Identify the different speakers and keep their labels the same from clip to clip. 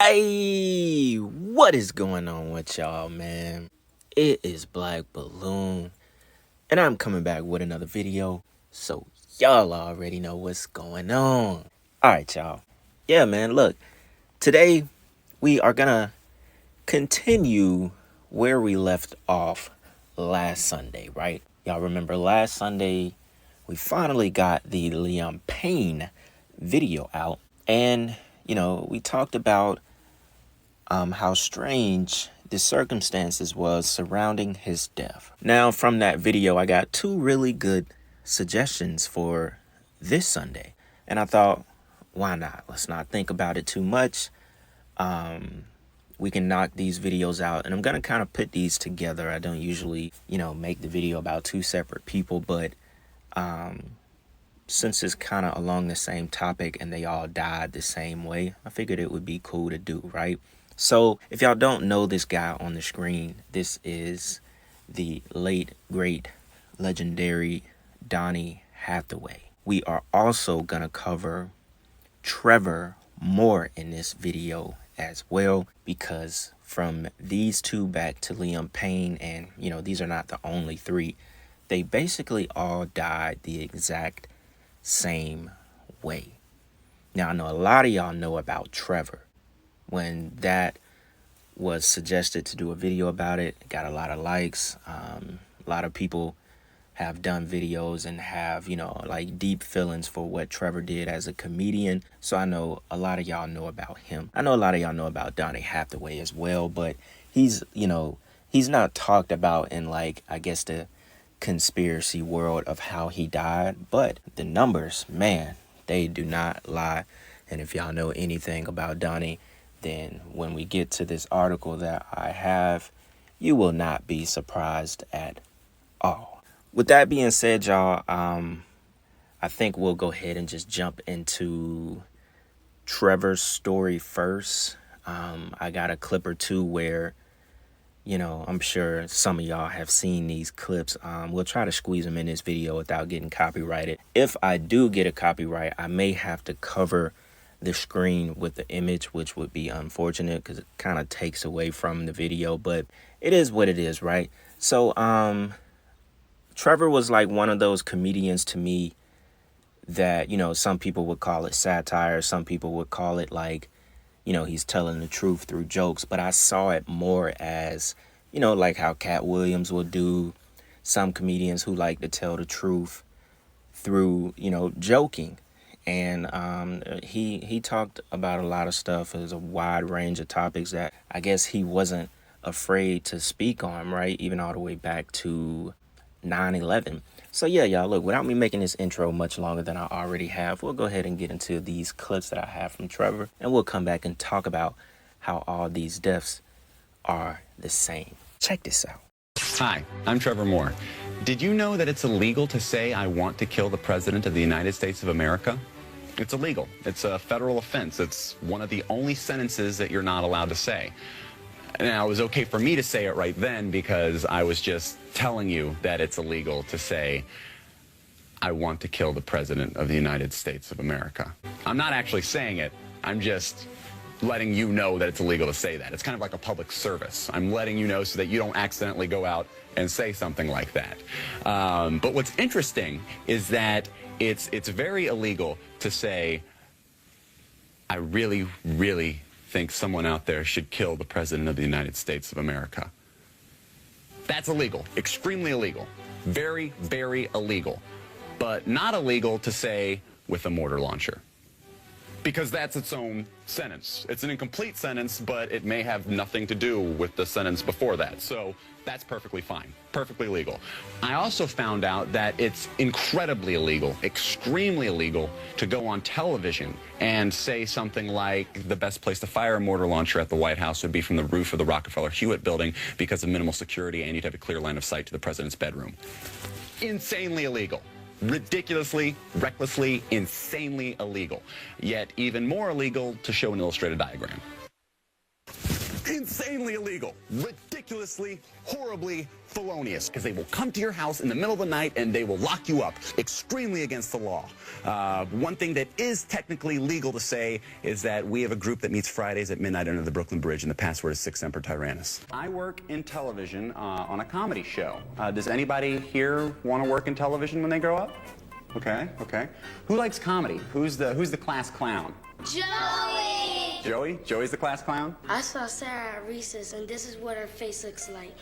Speaker 1: Hey, what is going on with y'all, man? It is Black Balloon, and I'm coming back with another video, so y'all already know what's going on. Alright, y'all. Yeah, man, look, today we are gonna continue where we left off last Sunday, right? Y'all remember last Sunday, we finally got the Liam Payne video out, and, we talked about how strange the circumstances was surrounding his death. Now, from that video, I got two really good suggestions for this Sunday. And I thought, why not? Let's not think about it too much. We can knock these videos out. And I'm going to kind of put these together. I don't usually, make the video about two separate people. But since it's kind of along the same topic and they all died the same way, I figured it would be cool to do, right? So if y'all don't know this guy on the screen, this is the late, great, legendary Donnie Hathaway. We are also going to cover Trevor Moore in this video as well, because from these two back to Liam Payne, and, these are not the only three, they basically all died the exact same way. Now, I know a lot of y'all know about Trevor. When that was suggested to do a video about it, it got a lot of likes. A lot of people have done videos and have, like deep feelings for what Trevor did as a comedian. So I know a lot of y'all know about him. I know a lot of y'all know about Donnie Hathaway as well, but he's not talked about in, like, I guess the conspiracy world of how he died. But the numbers, man, they do not lie. And if y'all know anything about Donnie, then when we get to this article that I have, you will not be surprised at all. With that being said, y'all, I think we'll go ahead and just jump into Trevor's story first. I got a clip or two where, I'm sure some of y'all have seen these clips. We'll try to squeeze them in this video without getting copyrighted. If I do get a copyright, I may have to cover the screen with the image, which would be unfortunate because it kind of takes away from the video, but it is what it is, right? So Trevor was like one of those comedians to me that, some people would call it satire, some people would call it like, he's telling the truth through jokes, but I saw it more as, like how Cat Williams will do, some comedians who like to tell the truth through, joking. And he talked about a lot of stuff. There's a wide range of topics that I guess he wasn't afraid to speak on, right? Even all the way back to 9/11. So yeah, y'all, look, without me making this intro much longer than I already have, we'll go ahead and get into these clips that I have from Trevor, and we'll come back and talk about how all these deaths are the same. Check this out.
Speaker 2: Hi, I'm Trevor Moore. Did you know that it's illegal to say I want to kill the President of the United States of America? It's illegal. It's a federal offense. It's one of the only sentences that you're not allowed to say. Now, it was okay for me to say it right then because I was just telling you that it's illegal to say I want to kill the President of the United States of America. I'm not actually saying it. I'm just letting you know that it's illegal to say that. It's kind of like a public service. I'm letting you know so that you don't accidentally go out and say something like that. But what's interesting is that it's very illegal to say, I really, really think someone out there should kill the President of the United States of America. That's illegal. Extremely illegal. Very, very illegal. But not illegal to say with a mortar launcher, because that's its own sentence. It's an incomplete sentence, but it may have nothing to do with the sentence before that. So that's perfectly fine, perfectly legal. I also found out that it's incredibly illegal, extremely illegal, to go on television and say something like the best place to fire a mortar launcher at the White House would be from the roof of the Rockefeller Hewitt building because of minimal security and you'd have a clear line of sight to the president's bedroom. Insanely illegal. Ridiculously, recklessly, insanely illegal. Yet even more illegal to show an illustrated diagram. Insanely illegal. Ridiculous. ridiculously, horribly felonious, because they will come to your house in the middle of the night and they will lock you up, extremely against the law. One thing that is technically legal to say is that we have a group that meets Fridays at midnight under the Brooklyn Bridge, and the password is 6 Semper Tyrannis. I work in television on a comedy show. Does anybody here want to work in television when they grow up? Okay, okay. Who likes comedy? Who's the class clown?
Speaker 3: Joey!
Speaker 2: Joey? Joey's the class clown?
Speaker 3: I saw Sarah at recess, and this is what her face looks like.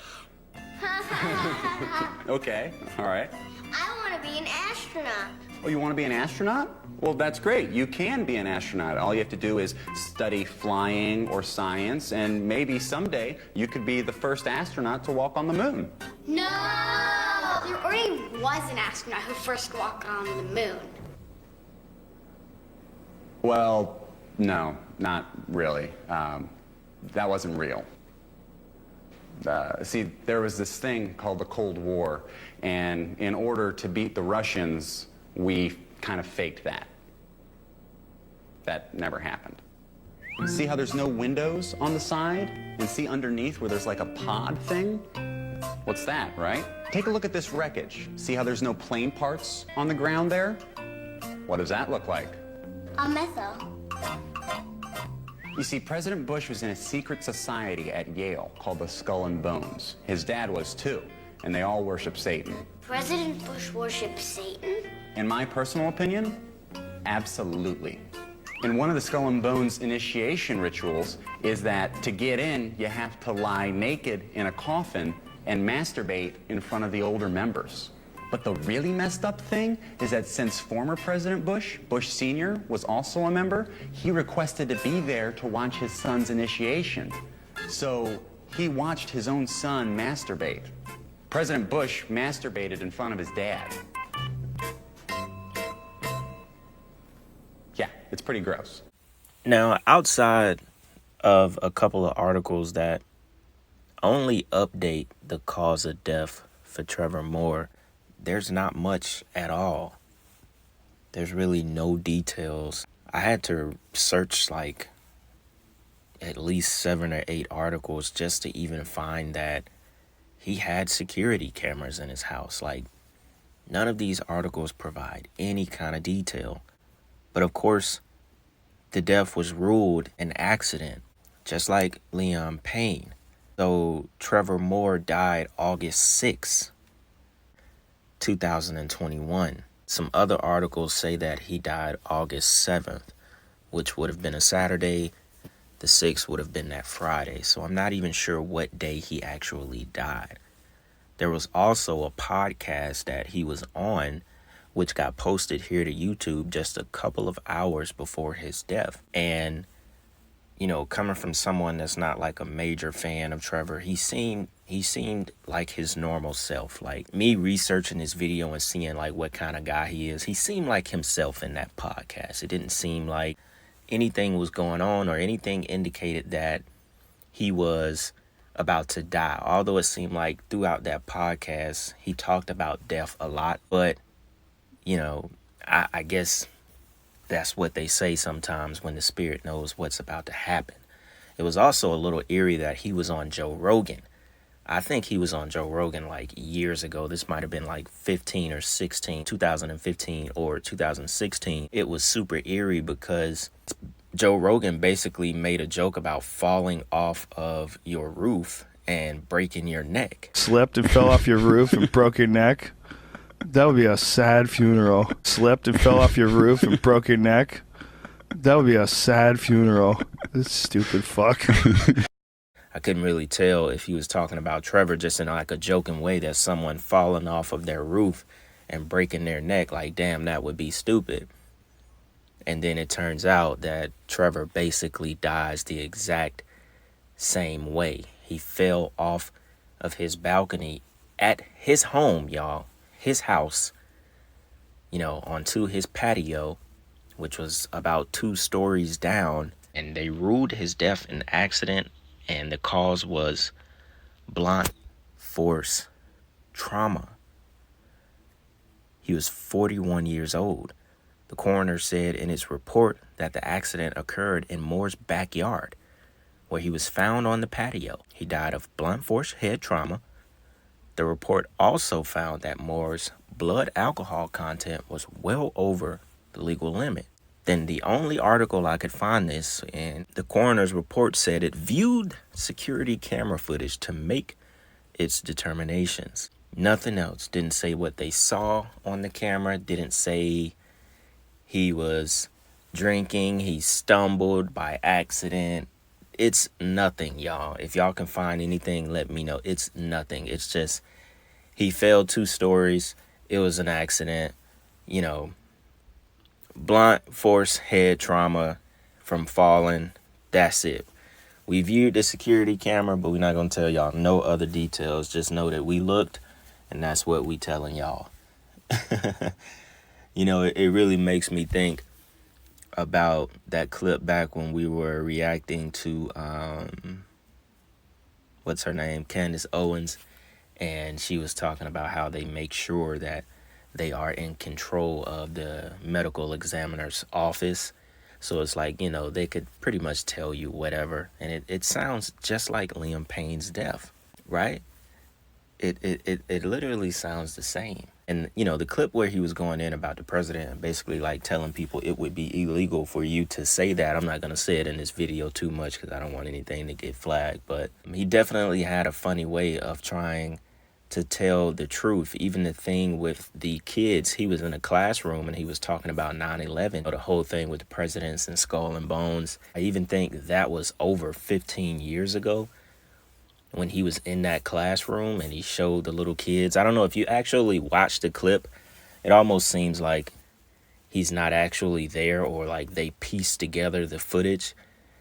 Speaker 2: Okay, all right.
Speaker 3: I want to be an astronaut.
Speaker 2: Oh, you want to be an astronaut? Well, that's great. You can be an astronaut. All you have to do is study flying or science, and maybe someday you could be the first astronaut to walk on the moon.
Speaker 3: No! There already was an astronaut who first walked on the moon.
Speaker 2: Well, no, not really. That wasn't real. See, there was this thing called the Cold War, and in order to beat the Russians, we kind of faked that. That never happened. See how there's no windows on the side? And see underneath where there's like a pod thing? What's that, right? Take a look at this wreckage. See how there's no plane parts on the ground there? What does that look like?
Speaker 3: A missile.
Speaker 2: You see, President Bush was in a secret society at Yale called the Skull and Bones. His dad was too, and they all worship Satan.
Speaker 3: President Bush worships Satan?
Speaker 2: In my personal opinion, absolutely. And one of the Skull and Bones initiation rituals is that to get in, you have to lie naked in a coffin and masturbate in front of the older members. But the really messed up thing is that since former President Bush, Bush Sr., was also a member, he requested to be there to watch his son's initiation. So he watched his own son masturbate. President Bush masturbated in front of his dad. Yeah, it's pretty gross.
Speaker 1: Now, outside of a couple of articles that only update the cause of death for Trevor Moore, there's not much at all. There's really no details. I had to search like at least 7 or 8 articles just to even find that he had security cameras in his house. Like, none of these articles provide any kind of detail. But of course, the death was ruled an accident, just like Leon Payne. So Trevor Moore died August 6th. 2021. Some other articles say that he died August 7th, which would have been a Saturday. The 6th would have been that Friday. So I'm not even sure what day he actually died. There was also a podcast that he was on, which got posted here to YouTube just a couple of hours before his death. And, you know, coming from someone that's not like a major fan of Trevor, he seemed like his normal self. Like, me researching his video and seeing like what kind of guy he is, he seemed like himself in that podcast. It didn't seem like anything was going on or anything indicated that he was about to die. Although it seemed like throughout that podcast, he talked about death a lot. But, you know, I guess that's what they say sometimes when the spirit knows what's about to happen. It was also a little eerie that he was on Joe Rogan. I think he was on Joe Rogan like years ago. This might have been like 15 or 16, 2015 or 2016. It was super eerie because Joe Rogan basically made a joke about falling off of your roof and breaking your neck.
Speaker 4: Slipped and fell off your roof and broke your neck? That would be a sad funeral. Slipped and fell off your roof and broke your neck? That would be a sad funeral. This stupid fuck.
Speaker 1: I couldn't really tell if he was talking about Trevor just in like a joking way, that someone falling off of their roof and breaking their neck. Like, damn, that would be stupid. And then it turns out that Trevor basically dies the exact same way. He fell off of his balcony at his home, y'all. His house, you know, onto his patio, which was about 2 stories down. And they ruled his death an accident. And the cause was blunt force trauma. He was 41 years old. The coroner said in his report that the accident occurred in Moore's backyard where he was found on the patio. He died of blunt force head trauma. The report also found that Moore's blood alcohol content was well over the legal limit. Then the only article I could find this in, the coroner's report said it viewed security camera footage to make its determinations. Nothing else. Didn't say what they saw on the camera. Didn't say he was drinking, he stumbled by accident. It's nothing, y'all. If y'all can find anything, let me know. It's nothing. It's just he fell 2 stories. It was an accident, you know. Blunt force head trauma from falling. That's it. We viewed the security camera, but we're not going to tell y'all no other details. Just know that we looked, and that's what we telling y'all. You know, it really makes me think about that clip back when we were reacting to, what's her name? Candace Owens. And she was talking about how they make sure that they are in control of the medical examiner's office. So it's like, you know, they could pretty much tell you whatever. And it sounds just like Liam Payne's death, right? It literally sounds the same. And, you know, the clip where he was going in about the president and basically like telling people it would be illegal for you to say that. I'm not going to say it in this video too much because I don't want anything to get flagged. But he definitely had a funny way of trying to tell the truth. Even the thing with the kids, he was in a classroom and he was talking about 9/11, the whole thing with the presidents and Skull and Bones. I even think that was over 15 years ago when he was in that classroom and he showed the little kids. I don't know if you actually watch the clip, it almost seems like he's not actually there, or like they pieced together the footage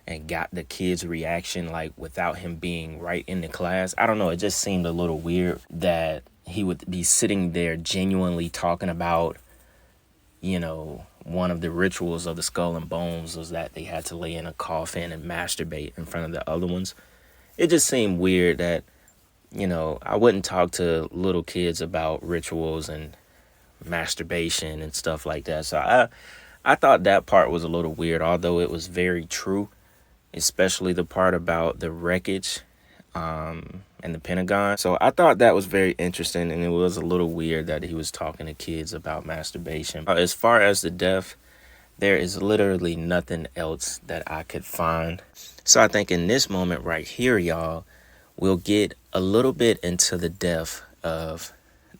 Speaker 1: and got the kids' reaction like without him being right in the class. I don't know, it just seemed a little weird that he would be sitting there genuinely talking about, you know, one of the rituals of the Skull and Bones was that they had to lay in a coffin and masturbate in front of the other ones. It just seemed weird that, you know, I wouldn't talk to little kids about rituals and masturbation and stuff like that. So I thought that part was a little weird, although it was very true, especially the part about the wreckage and the Pentagon. So I thought that was very interesting, and it was a little weird that he was talking to kids about masturbation. As far as the death, there is literally nothing else that I could find. So I think in this moment right here, y'all, we'll get a little bit into the death of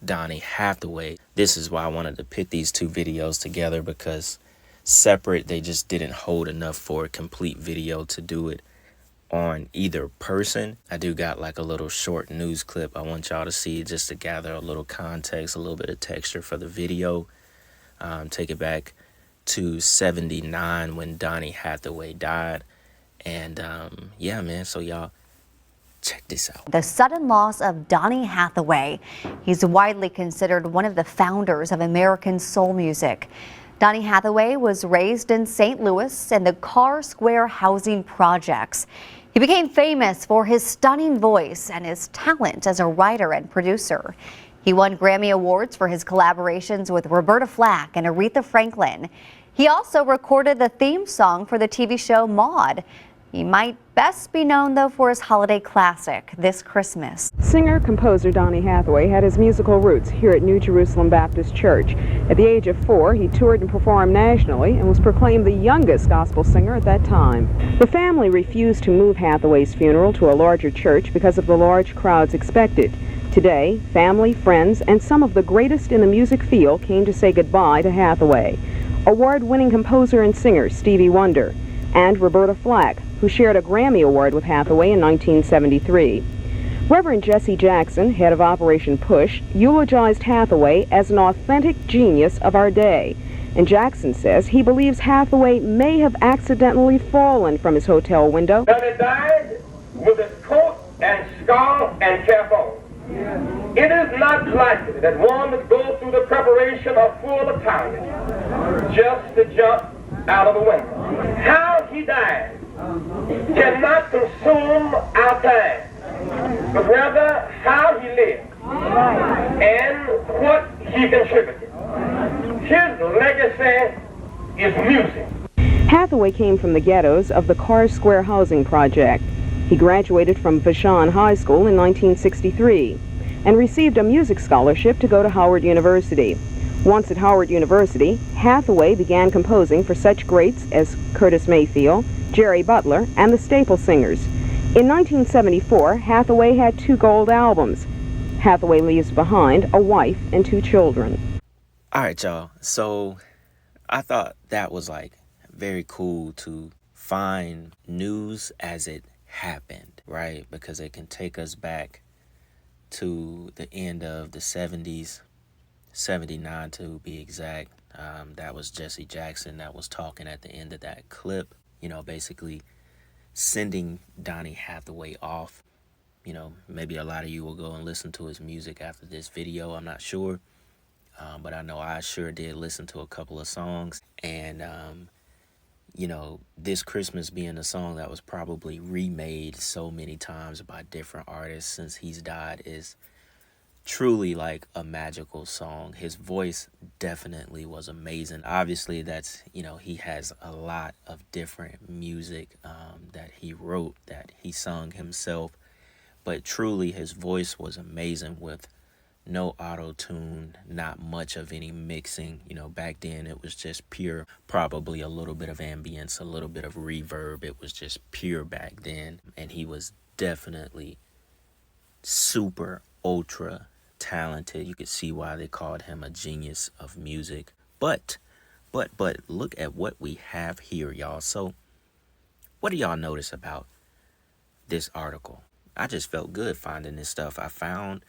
Speaker 1: Donnie Hathaway. This is why I wanted to put these 2 videos together, because separate, they just didn't hold enough for a complete video to do it on either person. I do got like a little short news clip I want y'all to see just to gather a little context, a little bit of texture for the video. Take it back to 79 when Donnie Hathaway died. And yeah, man, so y'all check this out.
Speaker 5: The sudden loss of Donnie Hathaway. He's widely considered one of the founders of American soul music. Donnie Hathaway was raised in St. Louis in the Carr Square housing projects. He became famous for his stunning voice and his talent as a writer and producer. He won Grammy Awards for his collaborations with Roberta Flack and Aretha Franklin. He also recorded the theme song for the TV show Maude. He might best be known, though, for his holiday classic, This Christmas.
Speaker 6: Singer-composer Donnie Hathaway had his musical roots here at New Jerusalem Baptist Church. At the age of 4, he toured and performed nationally and was proclaimed the youngest gospel singer at that time. The family refused to move Hathaway's funeral to a larger church because of the large crowds expected. Today, family, friends, and some of the greatest in the music field came to say goodbye to Hathaway. Award-winning composer and singer Stevie Wonder, and Roberta Flack, who shared a Grammy Award with Hathaway in 1973. Reverend Jesse Jackson, head of Operation Push, eulogized Hathaway as an authentic genius of our day. And Jackson says he believes Hathaway may have accidentally fallen from his hotel window.
Speaker 7: Donnie died with his coat and scarf and cap on. It is not likely that one would go through the preparation of full attire just to jump out of the window. How he died cannot consume our time, but rather how he lived and what he contributed. His legacy is music.
Speaker 6: Hathaway came from the ghettos of the Carr Square housing project. He graduated from Vashon High School in 1963 and received a music scholarship to go to Howard University. Once at Howard University, Hathaway began composing for such greats as Curtis Mayfield, Jerry Butler, and the Staple Singers. In 1974, Hathaway had 2 gold albums. Hathaway leaves behind a wife and 2 children.
Speaker 1: All right, y'all. So I thought that was like very cool to find news as it happened, right? Because it can take us back to the end of the 70s, 79 to be exact. That was Jesse Jackson that was talking at the end of that clip, basically sending Donnie Hathaway off. Maybe a lot of you will go and listen to his music after this video. I'm not sure. But I know I sure did listen to a couple of songs. And, This Christmas being a song that was probably remade so many times by different artists since he's died is truly like a magical song. His voice definitely was amazing. Obviously, that's, he has a lot of different music that he wrote, that he sung himself. But truly, his voice was amazing with no auto-tune, not much of any mixing. Back then it was just pure, probably a little bit of ambience, a little bit of reverb. It was just pure back then. And he was definitely super ultra talented. You could see why they called him a genius of music. But look at what we have here, y'all. So what do y'all notice about this article? I just felt good finding this stuff. I found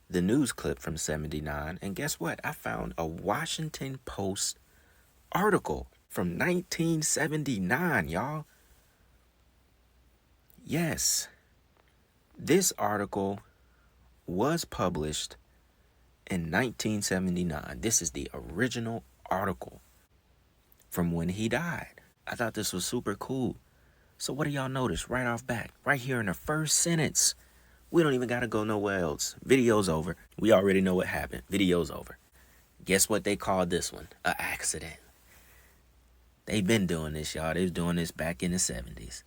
Speaker 1: the news clip from 79, and guess what? I found a Washington Post article from 1979, y'all. Yes, this article was published in 1979. This is the original article from when he died. I thought this was super cool. So what do y'all notice right off back? Right here in the first sentence. We don't even got to go nowhere else. Video's over. We already know what happened. Video's over. Guess what they called this one? An accident. They've been doing this, y'all. They was doing this back in the 70s.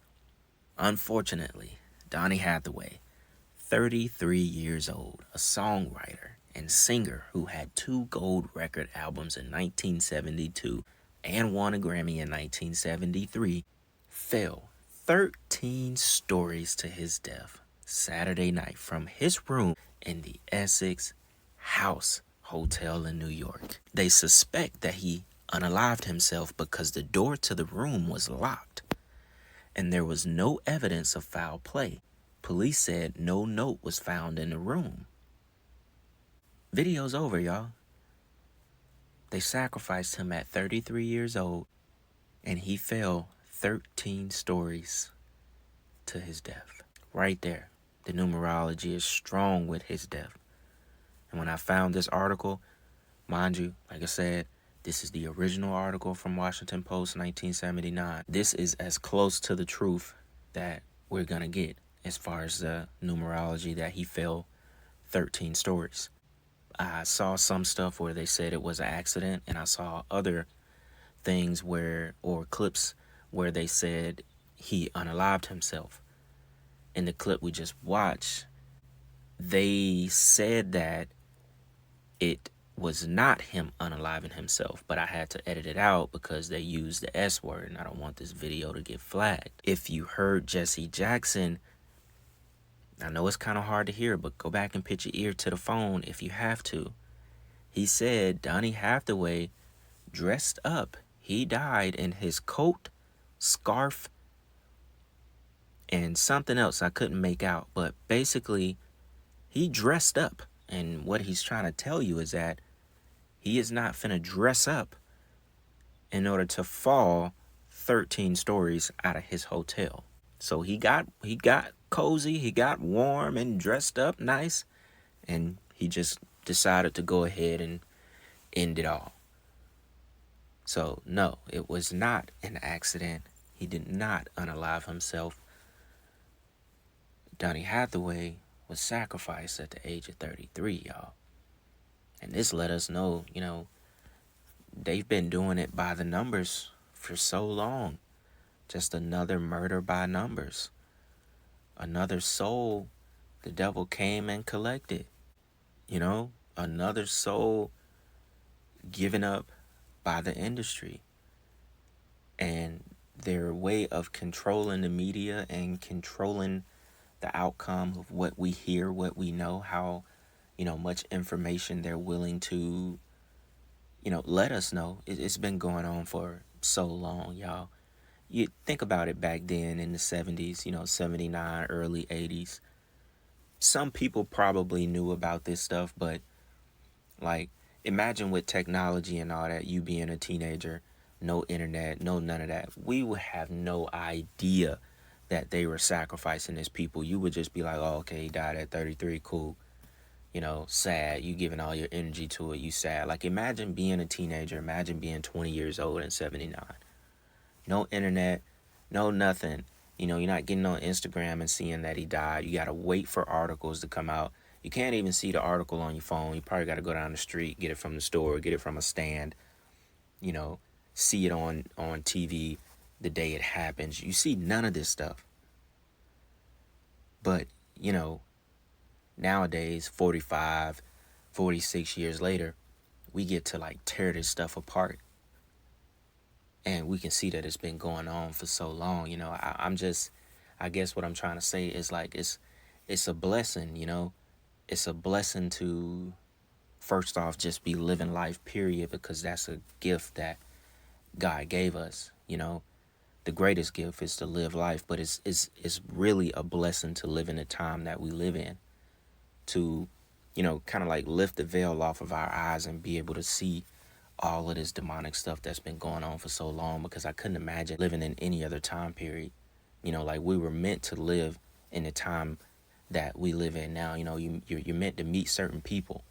Speaker 1: Unfortunately, Donnie Hathaway, 33 years old, a songwriter and singer who had 2 gold record albums in 1972 and won a Grammy in 1973, fell 13 stories to his death Saturday night from his room in the Essex House Hotel in New York. They suspect that he unalived himself because the door to the room was locked and there was no evidence of foul play. Police said no note was found in the room. Video's over, y'all. They sacrificed him at 33 years old and he fell 13 stories to his death. Right there. The numerology is strong with his death. And when I found this article, mind you, like I said, this is the original article from Washington Post 1979. This is as close to the truth that we're going to get as far as the numerology that he fell 13 stories. I saw some stuff where they said it was an accident, and I saw other things or clips where they said he unalived himself. In the clip we just watched, they said that it was not him unaliving himself, but I had to edit it out because they used the S word and I don't want this video to get flagged. If you heard Jesse Jackson, I know it's kind of hard to hear, but go back and put your ear to the phone if you have to. He said Donnie Hathaway dressed up. He died in his coat, scarf, and something else I couldn't make out. But basically, he dressed up. And what he's trying to tell you is that he is not finna dress up in order to fall 13 stories out of his hotel. So he got cozy, he got warm and dressed up nice, and he just decided to go ahead and end it all. So no, it was not an accident. He did not unalive himself. Donnie Hathaway was sacrificed at the age of 33, y'all. And this let us know, they've been doing it by the numbers for so long. Just another murder by numbers. another soul the devil came and collected. You know, another soul given up by the industry. And their way of controlling the media and controlling the outcome of what we hear, what we know, how, much information they're willing to, let us know. It's been going on for so long, y'all. You think about it back then in the 70s, 79, early 80s. Some people probably knew about this stuff, but like, imagine with technology and all that, you being a teenager, no internet, no none of that. We would have no idea that they were sacrificing his people. You would just be like, oh, okay, he died at 33, cool. Sad. You giving all your energy to it, you sad. Like, imagine being a teenager, imagine being 20 years old in 79. No internet, no nothing. You're not getting on Instagram and seeing that he died. You got to wait for articles to come out. You can't even see the article on your phone. You probably got to go down the street, get it from the store, get it from a stand, see it on TV the day it happens. You see none of this stuff. But, nowadays, 45, 46 years later, we get to like tear this stuff apart. And we can see that it's been going on for so long. I guess what I'm trying to say is like, it's a blessing, It's a blessing to, first off, just be living life, period, because that's a gift that God gave us, The greatest gift is to live life, but it's really a blessing to live in the time that we live in, to, kind of like lift the veil off of our eyes and be able to see all of this demonic stuff that's been going on for so long, because I couldn't imagine living in any other time period. Like, we were meant to live in the time that we live in now. You're meant to meet certain people.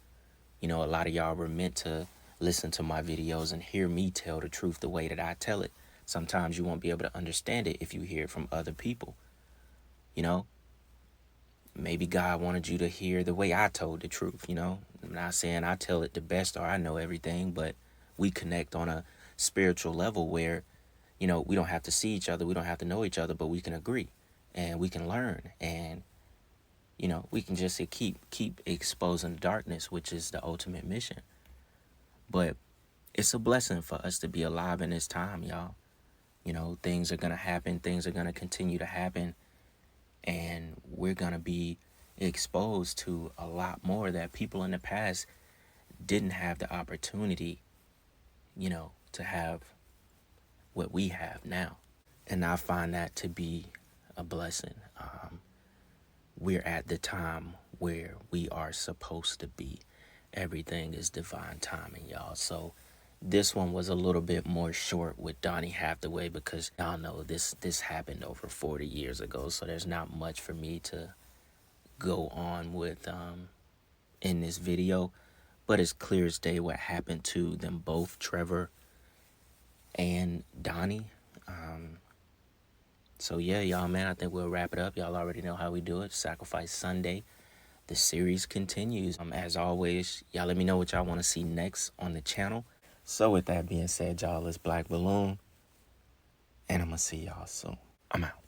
Speaker 1: A lot of y'all were meant to listen to my videos and hear me tell the truth the way that I tell it. Sometimes you won't be able to understand it if you hear it from other people. Maybe God wanted you to hear the way I told the truth, I'm not saying I tell it the best or I know everything, but we connect on a spiritual level where, we don't have to see each other, we don't have to know each other, but we can agree and we can learn, and we can just keep exposing darkness, which is the ultimate mission. But it's a blessing for us to be alive in this time, y'all. Things are going to happen, things are going to continue to happen, and we're going to be exposed to a lot more that people in the past didn't have the opportunity, to have what we have now. And I find that to be a blessing. We're at the time where we are supposed to be. Everything is divine timing, y'all. So this one was a little bit more short with Donnie Hathaway, because y'all know this happened over 40 years ago. So there's not much for me to go on with in this video. But it's clear as day what happened to them both, Trevor and Donnie. So yeah, y'all, man, I think we'll wrap it up. Y'all already know how we do it. Sacrifice Sunday. The series continues. As always, y'all let me know what y'all want to see next on the channel. So with that being said, y'all, it's Black Balloon, and I'm going to see y'all soon. I'm out.